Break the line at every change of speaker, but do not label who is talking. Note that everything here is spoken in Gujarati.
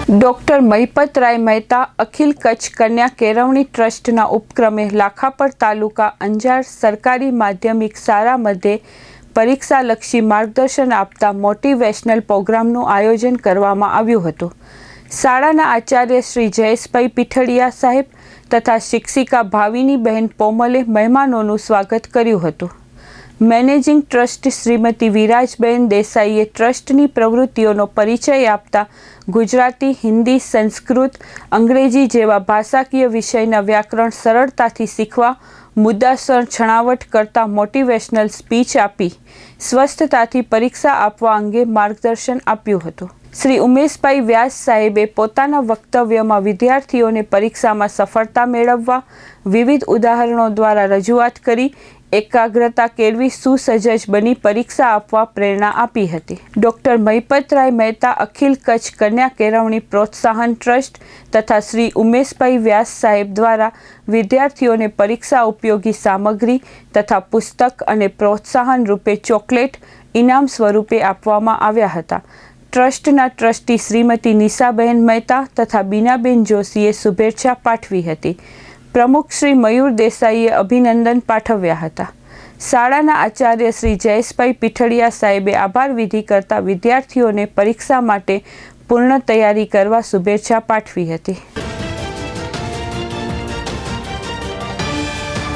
ડોક્ટર મહિપતરાય મહેતા અખિલ કચ્છ કન્યા કેળવણી ટ્રસ્ટના ઉપક્રમે લાખાપર તાલુકા અંજાર સરકારી માધ્યમિક શાળા મધ્યે પરીક્ષાલક્ષી માર્ગદર્શન આપતા મોટિવેશનલ પ્રોગ્રામનું આયોજન કરવામાં આવ્યું હતું। શાળાના આચાર્ય શ્રી જયેશભાઈ પીઠડિયા સાહેબ તથા શિક્ષિકા ભાવિનીબહેન પોમલે મહેમાનોનું સ્વાગત કર્યું હતું। મેનેજિંગ ટ્રસ્ટી શ્રીમતી વિરાજબેન દેસાઈએ ટ્રસ્ટની પ્રવૃત્તિઓનો પરિચય આપતા ગુજરાતી, હિન્દી, સંસ્કૃત, અંગ્રેજી જેવા ભાષાકીય વિષયના વ્યાકરણ સરળતાથી શીખવા મુદ્દાસર છણાવટ કરતા મોટિવેશનલ સ્પીચ આપી સ્વસ્થતાથી પરીક્ષા આપવા અંગે માર્ગદર્શન આપ્યું હતું। શ્રી ઉમેશભાઈ વ્યાસ સાહેબે પોતાના વક્તવ્યમાં વિદ્યાર્થીઓને પરીક્ષામાં સફળતા મેળવવા વિવિધ ઉદાહરણો દ્વારા રજૂઆત કરી એકાગ્રતા કેળવી સુસજ્જ બની પરીક્ષા આપવા પ્રેરણા આપી હતી। ડોક્ટર મહિપતરાય મહેતા અખિલ કચ્છ કન્યા કેળવણી પ્રોત્સાહન ટ્રસ્ટ તથા શ્રી ઉમેશભાઈ વ્યાસ સાહેબ દ્વારા વિદ્યાર્થીઓને પરીક્ષા ઉપયોગી સામગ્રી તથા પુસ્તક અને પ્રોત્સાહન રૂપે ચોકલેટ ઇનામ સ્વરૂપે આપવામાં આવ્યા હતા। ટ્રસ્ટના ટ્રસ્ટી શ્રીમતી નિશાબેન મહેતા તથા બીનાબેન જોશીએ શુભેચ્છા પાઠવી હતી। પ્રમુખ શ્રી મયુર દેસાઈએ અભિનંદન પાઠવ્યા હતા। શાળાના આચાર્ય શ્રી જયેશભાઈ પીઠડિયા સાહેબે આભાર વિધિ કરતા વિદ્યાર્થીઓને પરીક્ષા માટે પૂર્ણ તૈયારી કરવા શુભેચ્છા પાઠવી હતી।